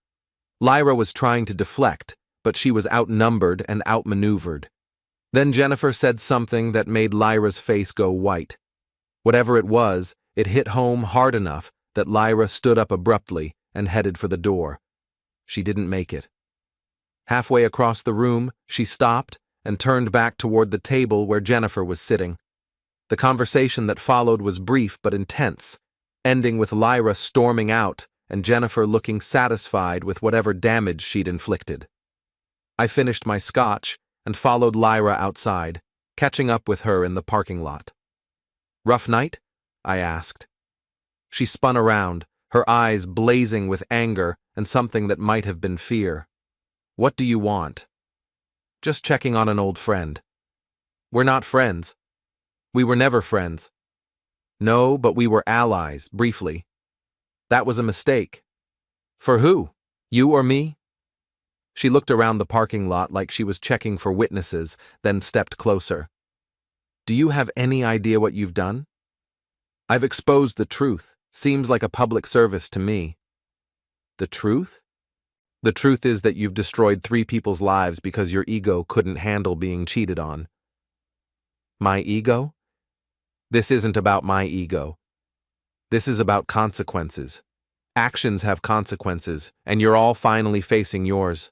Lyra was trying to deflect, but she was outnumbered and outmaneuvered. Then Jennifer said something that made Lyra's face go white. Whatever it was, it hit home hard enough that Lyra stood up abruptly and headed for the door. She didn't make it. Halfway across the room, she stopped and turned back toward the table where Jennifer was sitting. The conversation that followed was brief but intense, ending with Lyra storming out and Jennifer looking satisfied with whatever damage she'd inflicted. I finished my scotch and followed Lyra outside, catching up with her in the parking lot. "Rough night?" I asked. She spun around, her eyes blazing with anger and something that might have been fear. "What do you want?" "Just checking on an old friend." "We're not friends." "We were never friends." "No, but we were allies, briefly." That was a mistake. For who? You or me? She looked around the parking lot like she was checking for witnesses, then stepped closer. Do you have any idea what you've done? I've exposed the truth. Seems like a public service to me. The truth? The truth is that you've destroyed 3 people's lives because your ego couldn't handle being cheated on. My ego? This isn't about my ego. This is about consequences. Actions have consequences, and you're all finally facing yours.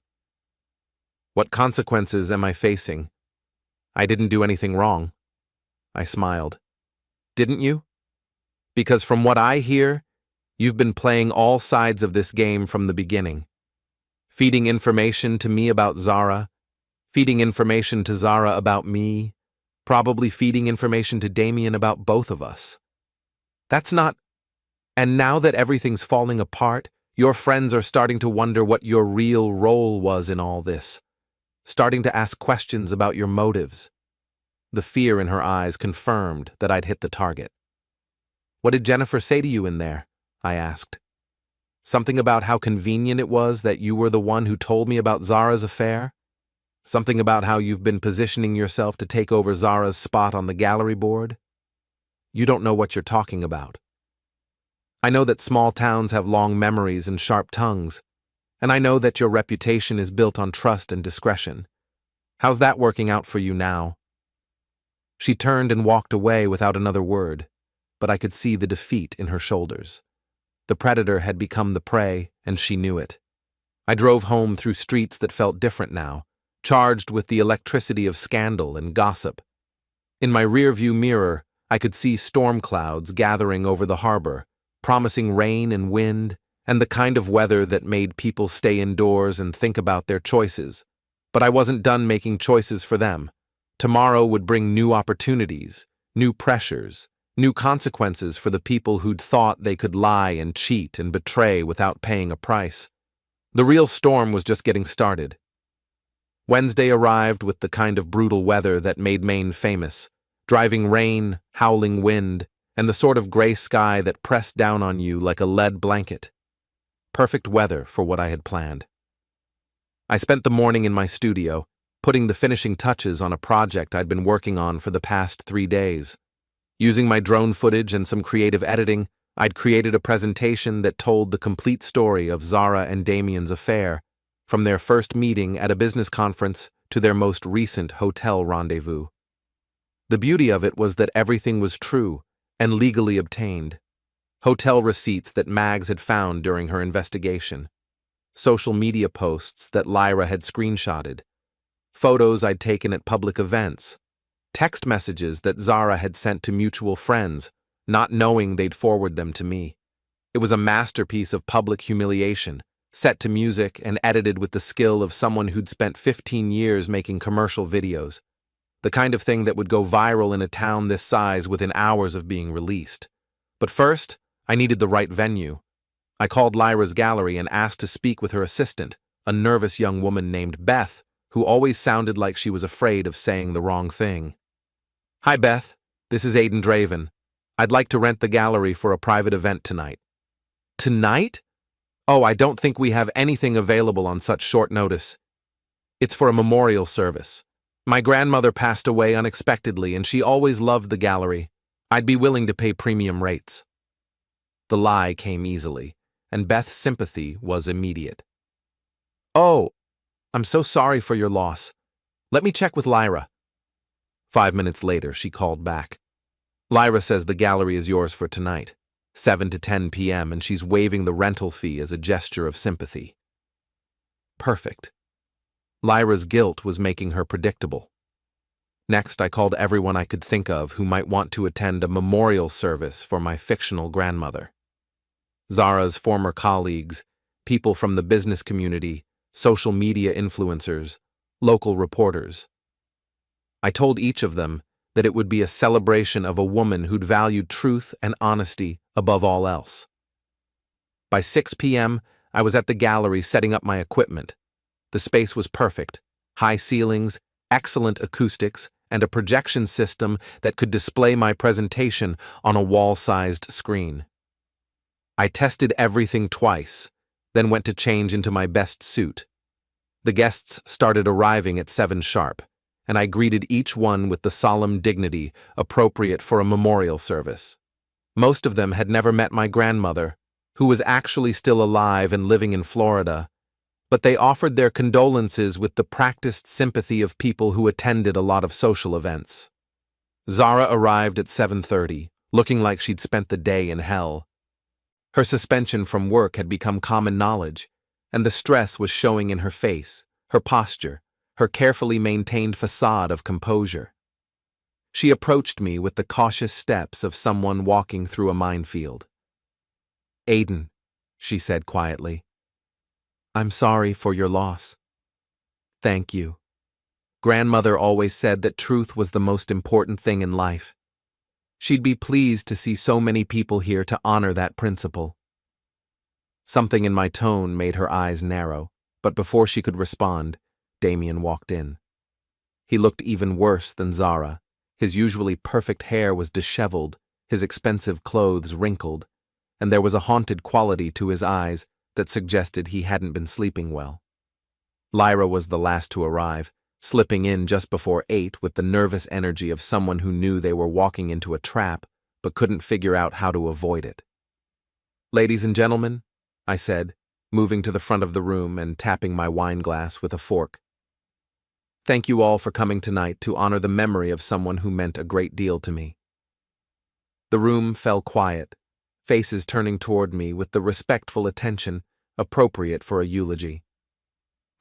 What consequences am I facing? I didn't do anything wrong. I smiled. Didn't you? Because from what I hear, you've been playing all sides of this game from the beginning. Feeding information to me about Zara, feeding information to Zara about me, probably feeding information to Damien about both of us. That's not... And now that everything's falling apart, your friends are starting to wonder what your real role was in all this, starting to ask questions about your motives. The fear in her eyes confirmed that I'd hit the target. What did Jennifer say to you in there? I asked. Something about how convenient it was that you were the one who told me about Zara's affair? Something about how you've been positioning yourself to take over Zara's spot on the gallery board? You don't know what you're talking about. I know that small towns have long memories and sharp tongues, and I know that your reputation is built on trust and discretion. How's that working out for you now? She turned and walked away without another word, but I could see the defeat in her shoulders. The predator had become the prey, and she knew it. I drove home through streets that felt different now, charged with the electricity of scandal and gossip. In my rearview mirror, I could see storm clouds gathering over the harbor, promising rain and wind, and the kind of weather that made people stay indoors and think about their choices. But I wasn't done making choices for them. Tomorrow would bring new opportunities, new pressures, new consequences for the people who'd thought they could lie and cheat and betray without paying a price. The real storm was just getting started. Wednesday arrived with the kind of brutal weather that made Maine famous, driving rain, howling wind, and the sort of gray sky that pressed down on you like a lead blanket. Perfect weather for what I had planned. I spent the morning in my studio, putting the finishing touches on a project I'd been working on for the past 3 days. Using my drone footage and some creative editing, I'd created a presentation that told the complete story of Zara and Damien's affair, from their first meeting at a business conference to their most recent hotel rendezvous. The beauty of it was that everything was true and legally obtained. Hotel receipts that Mags had found during her investigation, social media posts that Lyra had screenshotted, photos I'd taken at public events, text messages that Zara had sent to mutual friends, not knowing they'd forward them to me. It was a masterpiece of public humiliation, set to music and edited with the skill of someone who'd spent 15 years making commercial videos, the kind of thing that would go viral in a town this size within hours of being released. But first, I needed the right venue. I called Lyra's gallery and asked to speak with her assistant, a nervous young woman named Beth, who always sounded like she was afraid of saying the wrong thing. Hi, Beth. This is Aiden Draven. I'd like to rent the gallery for a private event tonight. Tonight? Oh, I don't think we have anything available on such short notice. It's for a memorial service. My grandmother passed away unexpectedly, and she always loved the gallery. I'd be willing to pay premium rates. The lie came easily, and Beth's sympathy was immediate. Oh, I'm so sorry for your loss. Let me check with Lyra. 5 minutes later, she called back. Lyra says the gallery is yours for tonight, 7 to 10 p.m., and she's waiving the rental fee as a gesture of sympathy. Perfect. Lyra's guilt was making her predictable. Next, I called everyone I could think of who might want to attend a memorial service for my fictional grandmother. Zara's former colleagues, people from the business community, social media influencers, local reporters. I told each of them that it would be a celebration of a woman who'd valued truth and honesty above all else. By 6 p.m., I was at the gallery setting up my equipment. The space was perfect, high ceilings, excellent acoustics, and a projection system that could display my presentation on a wall-sized screen. I tested everything twice, then went to change into my best suit. The guests started arriving at 7 sharp, and I greeted each one with the solemn dignity appropriate for a memorial service. Most of them had never met my grandmother, who was actually still alive and living in Florida, but they offered their condolences with the practiced sympathy of people who attended a lot of social events. Zara arrived at 7:30, looking like she'd spent the day in hell. Her suspension from work had become common knowledge, and the stress was showing in her face, her posture, her carefully maintained facade of composure. She approached me with the cautious steps of someone walking through a minefield. "Aiden," she said quietly, "I'm sorry for your loss." "Thank you." Grandmother always said that truth was the most important thing in life. She'd be pleased to see so many people here to honor that principle. Something in my tone made her eyes narrow, but before she could respond, Damien walked in. He looked even worse than Zara. His usually perfect hair was disheveled, his expensive clothes wrinkled, and there was a haunted quality to his eyes that suggested he hadn't been sleeping well. Lyra was the last to arrive, slipping in just before 8 with the nervous energy of someone who knew they were walking into a trap but couldn't figure out how to avoid it. "Ladies and gentlemen," I said, moving to the front of the room and tapping my wine glass with a fork. "Thank you all for coming tonight to honor the memory of someone who meant a great deal to me." The room fell quiet, faces turning toward me with the respectful attention appropriate for a eulogy.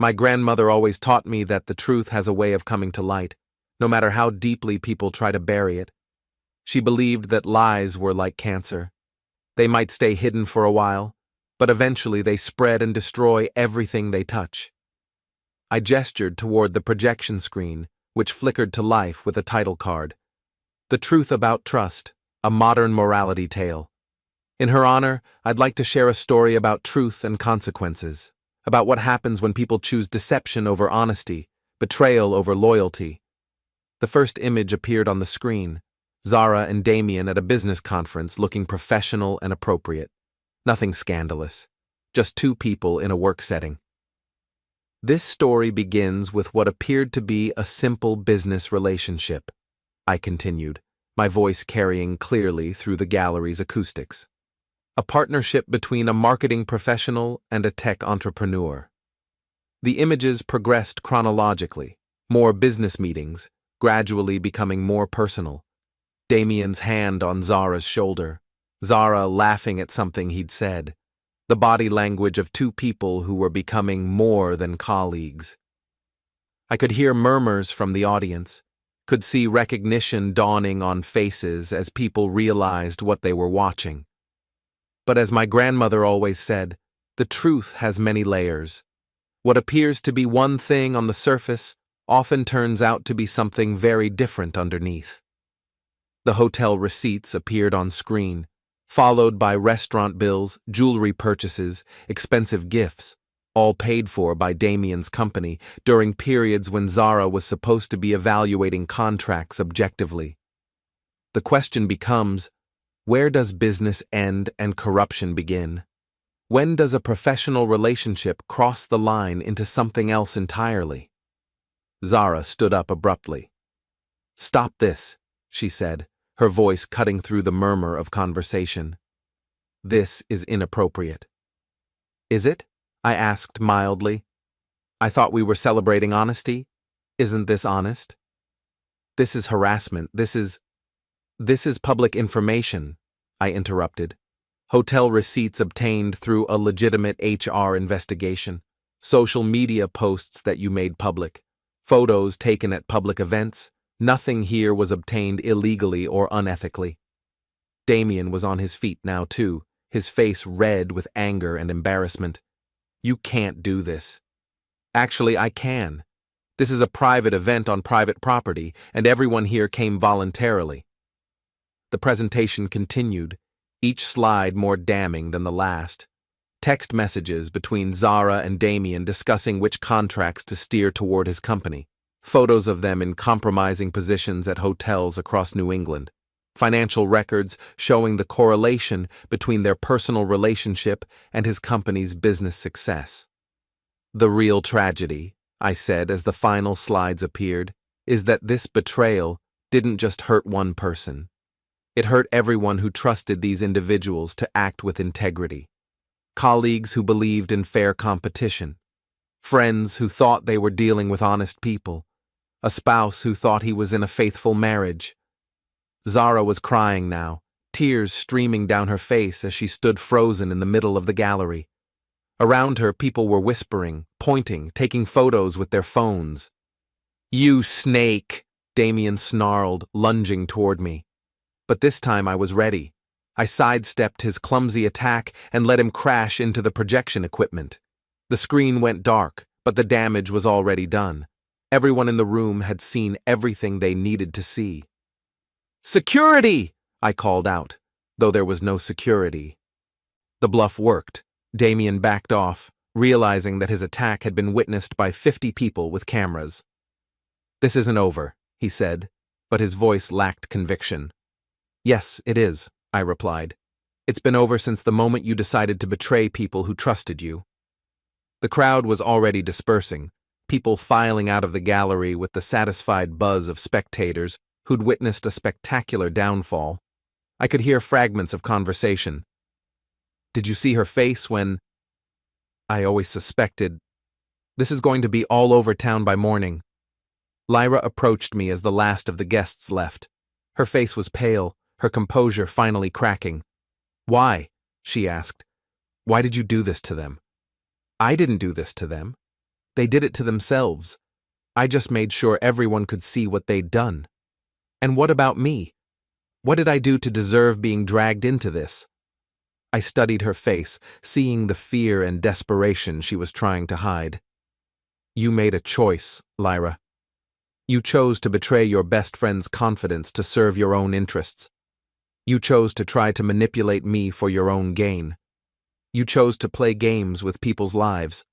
My grandmother always taught me that the truth has a way of coming to light, no matter how deeply people try to bury it. She believed that lies were like cancer. They might stay hidden for a while, but eventually they spread and destroy everything they touch. I gestured toward the projection screen, which flickered to life with a title card. "The Truth About Trust, a Modern Morality Tale." In her honor, I'd like to share a story about truth and consequences, about what happens when people choose deception over honesty, betrayal over loyalty. The first image appeared on the screen, Zara and Damien at a business conference looking professional and appropriate. Nothing scandalous, just 2 people in a work setting. "This story begins with what appeared to be a simple business relationship," I continued, my voice carrying clearly through the gallery's acoustics. "A partnership between a marketing professional and a tech entrepreneur." The images progressed chronologically, more business meetings, gradually becoming more personal. Damien's hand on Zara's shoulder, Zara laughing at something he'd said, the body language of 2 people who were becoming more than colleagues. I could hear murmurs from the audience, could see recognition dawning on faces as people realized what they were watching. But as my grandmother always said, the truth has many layers. What appears to be one thing on the surface often turns out to be something very different underneath. The hotel receipts appeared on screen, followed by restaurant bills, jewelry purchases, expensive gifts, all paid for by Damien's company during periods when Zara was supposed to be evaluating contracts objectively. The question becomes, where does business end and corruption begin? When does a professional relationship cross the line into something else entirely? Zara stood up abruptly. "Stop this," she said, her voice cutting through the murmur of conversation. "This is inappropriate." "Is it?" I asked mildly. "I thought we were celebrating honesty. Isn't this honest?" "This is harassment. This is public information," I interrupted. "Hotel receipts obtained through a legitimate HR investigation, social media posts that you made public, photos taken at public events. Nothing here was obtained illegally or unethically." Damien was on his feet now too, his face red with anger and embarrassment. "You can't do this." "Actually, I can. This is a private event on private property, and everyone here came voluntarily." The presentation continued, each slide more damning than the last. Text messages between Zara and Damien discussing which contracts to steer toward his company. Photos of them in compromising positions at hotels across New England. financial records showing the correlation between their personal relationship and his company's business success. The real tragedy, I said as the final slides appeared, is that this betrayal didn't just hurt one person. It hurt everyone who trusted these individuals to act with integrity. Colleagues who believed in fair competition. Friends who thought they were dealing with honest people. A spouse who thought he was in a faithful marriage. Zara was crying now, tears streaming down her face as she stood frozen in the middle of the gallery. Around her, people were whispering, pointing, taking photos with their phones. "You snake!" Damien snarled, lunging toward me. But this time I was ready. I sidestepped his clumsy attack and let him crash into the projection equipment. The screen went dark, but the damage was already done. Everyone in the room had seen everything they needed to see. "Security!" I called out, though there was no security. The bluff worked. Damien backed off, realizing that his attack had been witnessed by 50 people with cameras. "This isn't over," he said, but his voice lacked conviction. "Yes, it is," I replied. "It's been over since the moment you decided to betray people who trusted you." The crowd was already dispersing, people filing out of the gallery with the satisfied buzz of spectators who'd witnessed a spectacular downfall. I could hear fragments of conversation. "Did you see her face when—" "I always suspected. This is going to be all over town by morning." Lyra approached me as the last of the guests left. Her face was pale, her composure finally cracking. "Why?" she asked. "Why did you do this to them?" "I didn't do this to them. They did it to themselves. I just made sure everyone could see what they'd done." "And what about me? What did I do to deserve being dragged into this?" I studied her face, seeing the fear and desperation she was trying to hide. "You made a choice, Lyra. You chose to betray your best friend's confidence to serve your own interests. You chose to try to manipulate me for your own gain. You chose to play games with people's lives."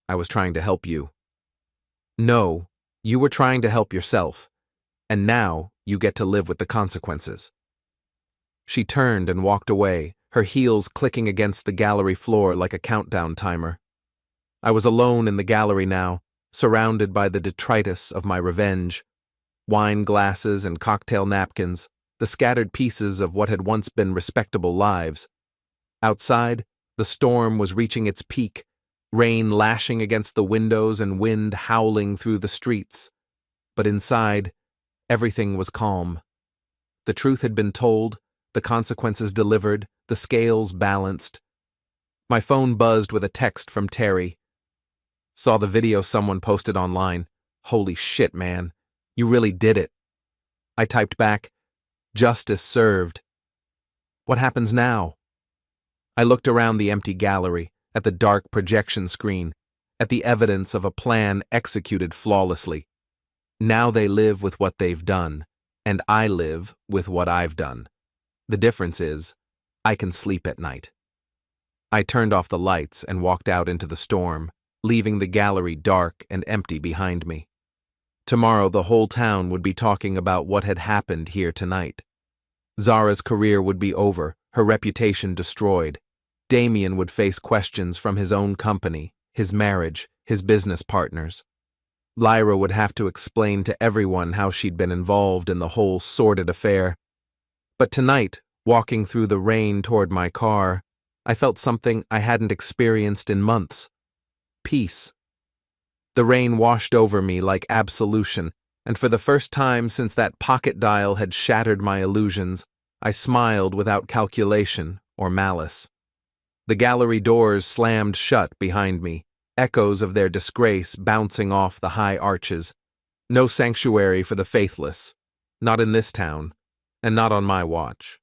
"I was trying to help you." "No, you were trying to help yourself, and now you get to live with the consequences." She turned and walked away, her heels clicking against the gallery floor like a countdown timer. I was alone in the gallery now, surrounded by the detritus of my revenge. Wine glasses and cocktail napkins, the scattered pieces of what had once been respectable lives. Outside, the storm was reaching its peak, rain lashing against the windows and wind howling through the streets. But inside, everything was calm. The truth had been told, the consequences delivered, the scales balanced. My phone buzzed with a text from Terry. "Saw the video someone posted online. Holy shit, man. You really did it." I typed back, "Justice served." What happens now? I looked around the empty gallery, at the dark projection screen, at the evidence of a plan executed flawlessly. Now they live with what they've done, and I live with what I've done. The difference is, I can sleep at night. I turned off the lights and walked out into the storm, leaving the gallery dark and empty behind me. Tomorrow the whole town would be talking about what had happened here tonight. Zara's career would be over, her reputation destroyed. Damien would face questions from his own company, his marriage, his business partners. Lyra would have to explain to everyone how she'd been involved in the whole sordid affair. But tonight, walking through the rain toward my car, I felt something I hadn't experienced in months. Peace. The rain washed over me like absolution, and for the first time since that pocket dial had shattered my illusions, I smiled without calculation or malice. The gallery doors slammed shut behind me, echoes of their disgrace bouncing off the high arches. No sanctuary for the faithless, not in this town, and not on my watch.